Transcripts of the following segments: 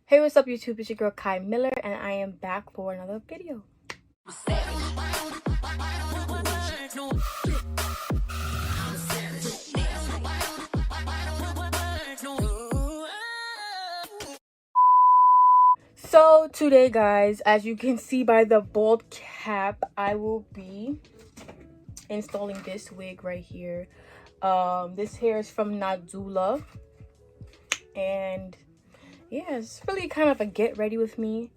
Hey, what's up YouTube? It's your girl Kai Miller and I am back for another video. So today guys, as you can see by the bald cap, I will be installing this wig right here. This hair is from Nadula, and yeah, it's really kind of a get ready with me.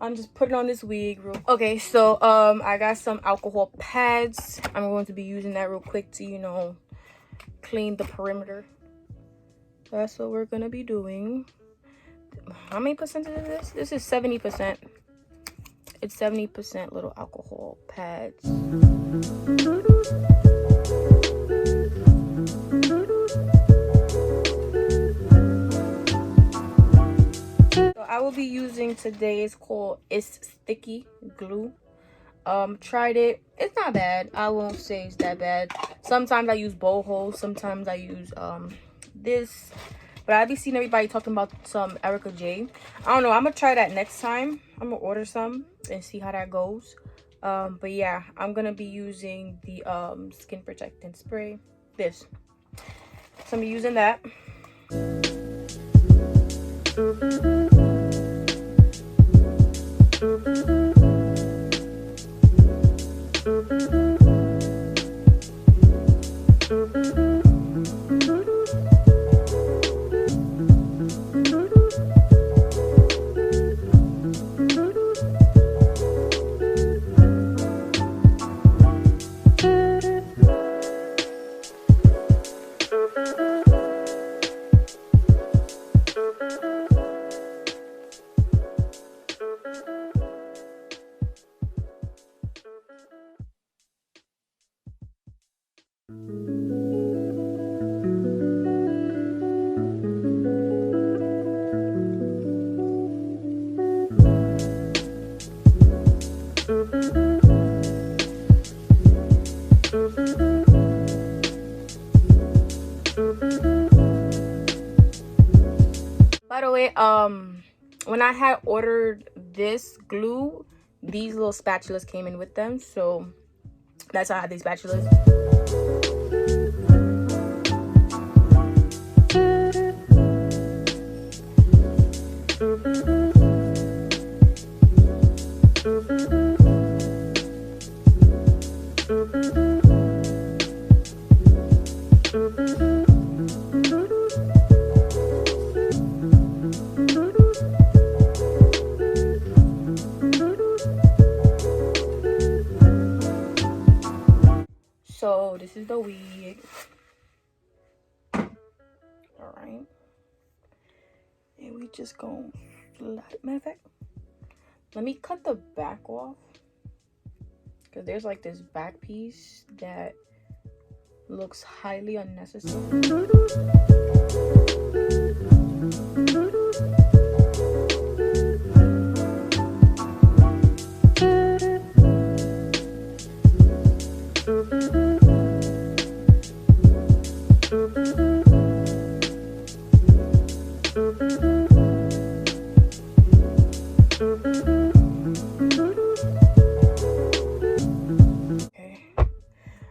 I'm just putting on this wig okay. So I got some alcohol pads. I'm going to be using that real quick to clean the perimeter. That's what we're gonna be doing. How many percent is this? This is 70%. It's 70% little alcohol pads. I will be using today's called It's Sticky Glue. Tried it. It's not bad. I won't say it's that bad. Sometimes I use boho. Sometimes I use this. But I be seeing everybody talking about some Erica J. I don't know. I'm gonna try that next time. I'm gonna order some and see how that goes. But yeah, I'm gonna be using the skin protectant spray. This. So I'm gonna be using that. By the way, when I had ordered this glue, these little spatulas came in with them, so that's how I had these spatulas. So this is the wig. Alright. And we just gonna matter of fact, let me cut the back off. Because there's like this back piece that looks highly unnecessary.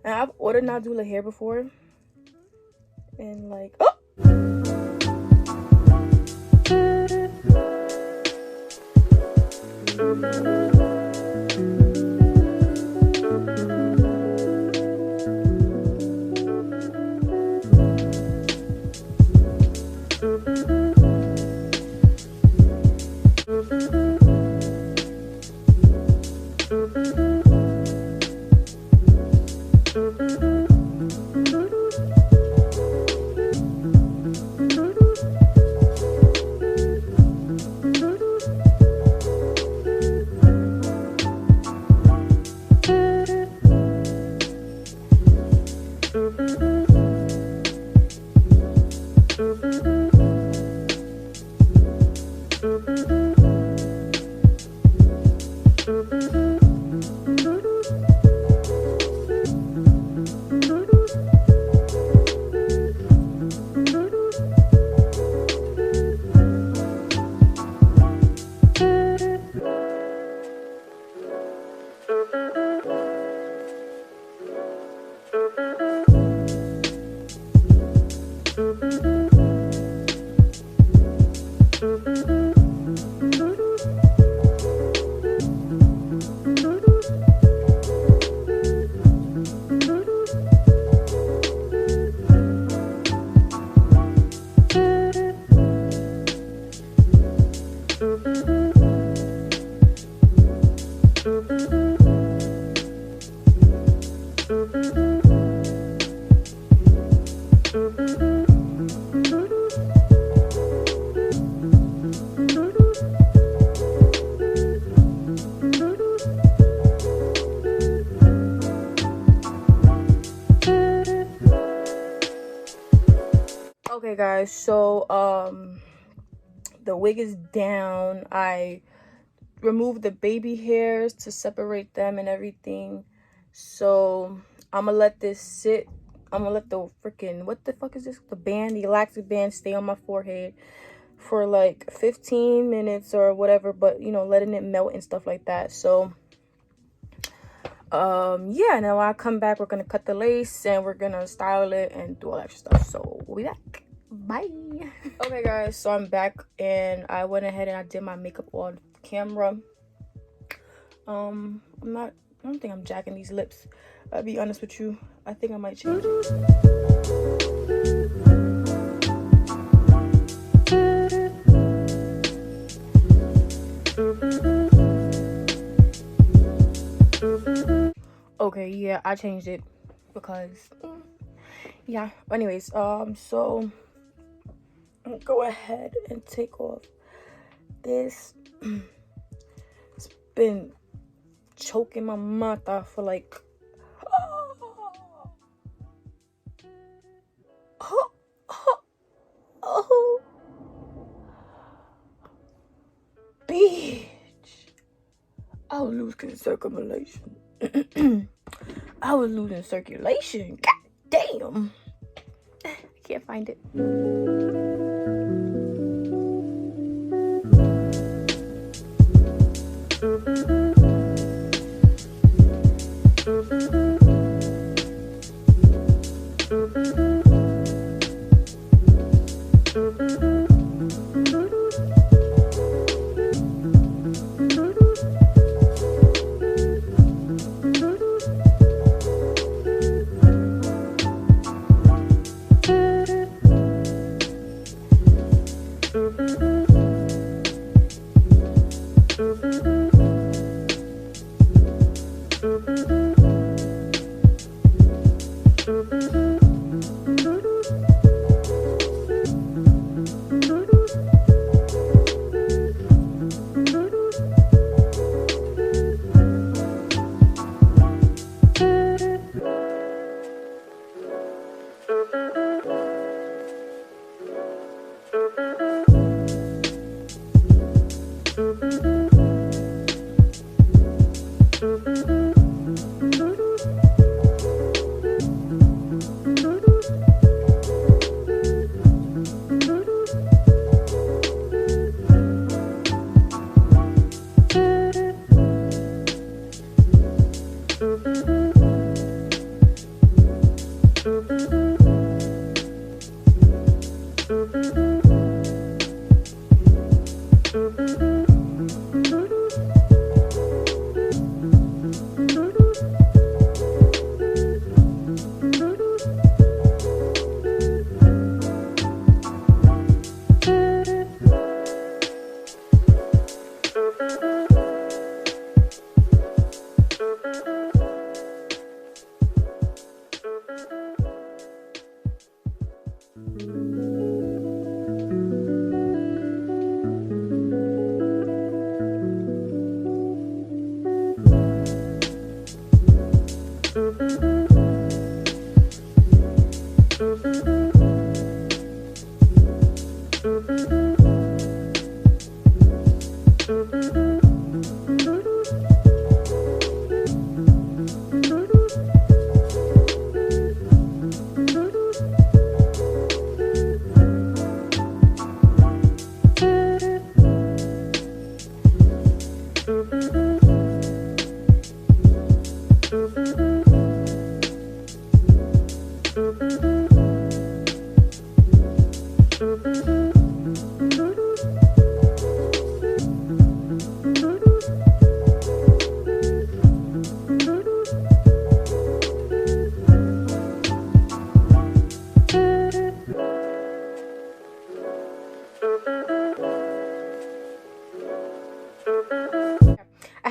And I've ordered Nadula hair before, and like, oh! Okay guys, so the wig is down. I removed the baby hairs to separate them and everything. So I'm gonna let this sit. I'm gonna let the freaking, what the fuck is this, the band, the elastic band, stay on my forehead for like 15 minutes or whatever, but you know, letting it melt and stuff like that. So yeah, now I come back, we're gonna cut the lace and we're gonna style it and do all that stuff. So we'll be back. Bye. Okay guys, so I'm back and I went ahead and I did my makeup on camera. I don't think I'm jacking these lips. I'll be honest with you, I think I might change it. Okay, yeah, I changed it because yeah. Anyways, so go ahead and take off this. It's been choking my mouth off for like bitch, I was losing circulation. I was losing circulation. God damn. I can't find it.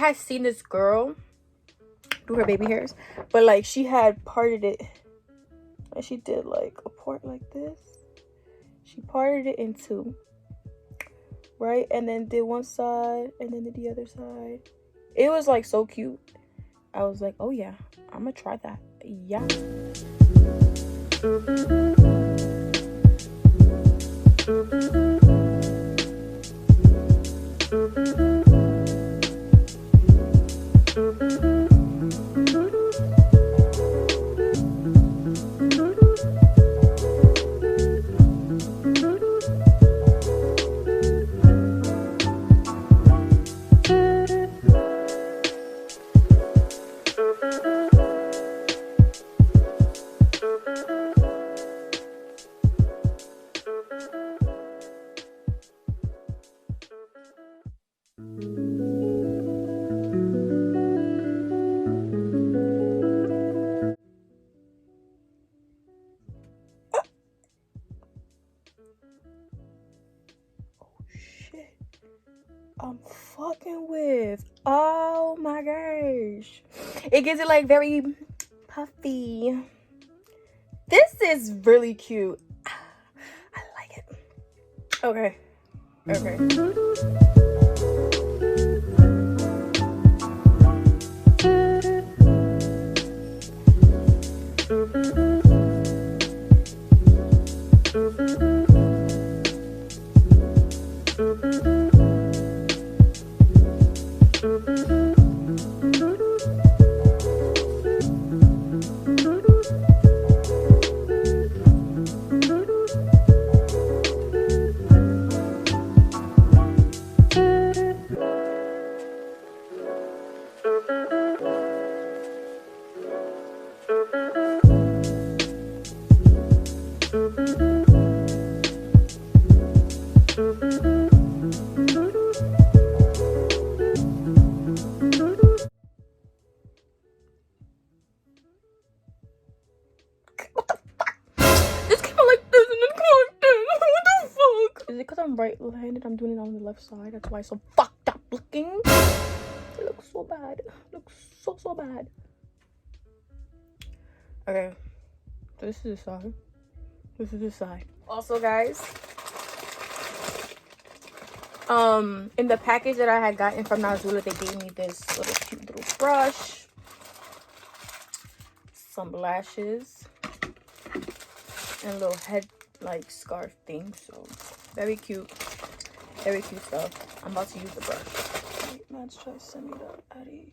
had seen this girl do her baby hairs, but like she had parted it, and she did like a part like this. She parted it in two, right? And then did one side and then did the other side. It was like so cute. I was like, oh yeah, I'm gonna try that. Yeah. I'm fucking with. Oh my gosh. It gives it like very puffy. This is really cute. I like it. Okay. I'm right-handed. I'm doing it on the left side. That's why it's so fucked up looking. It looks so bad. It looks so bad. Okay, so this is the side. This is the side. Also, guys, in the package that I had gotten from Nadula, they gave me this little cute little brush, some lashes, and a little head like scarf thing. So very cute stuff. I'm about to use the brush. Wait, let's try to send me the Addy.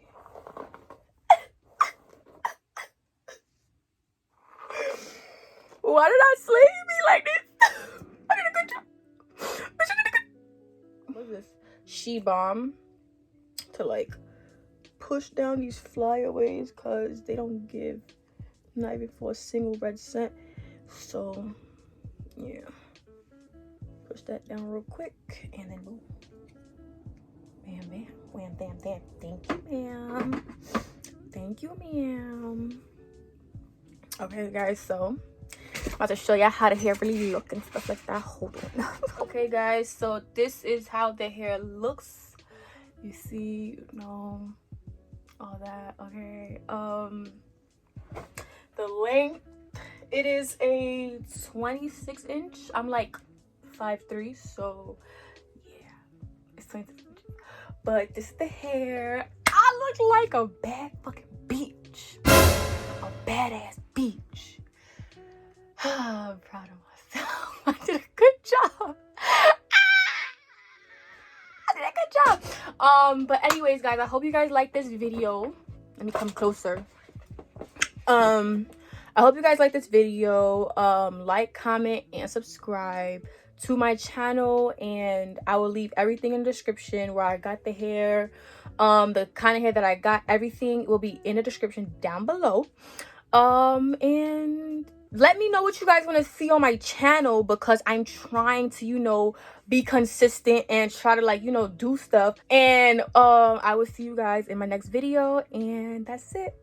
Why did I slay me like this? I did a good job. What's this? She Bomb to like push down these flyaways because they don't give, not even for a single red cent. So yeah, push that down real quick and then boom, bam bam, wham bam bam. Thank you, ma'am. Thank you, ma'am. Okay, guys, so I'm about to show you how the hair really look and stuff like that. Hold on. Okay, guys, so this is how the hair looks. You see, you know, all that. Okay, the length, it is a 26-inch. I'm like 5'3", so yeah, it's 26 inches. But this is the hair. I look like a bad fucking beach, a badass beach. I'm proud of myself. I did a good job. I did a good job. But anyways, guys, I hope you guys like this video. Let me come closer. I hope you guys like this video. Like, comment, and subscribe to my channel, and I will leave everything in the description where I got the hair, the kind of hair that I got. Everything will be in the description down below. And let me know what you guys want to see on my channel, because I'm trying to, you know, be consistent and try to, like, you know, do stuff. And I will see you guys in my next video, and that's it.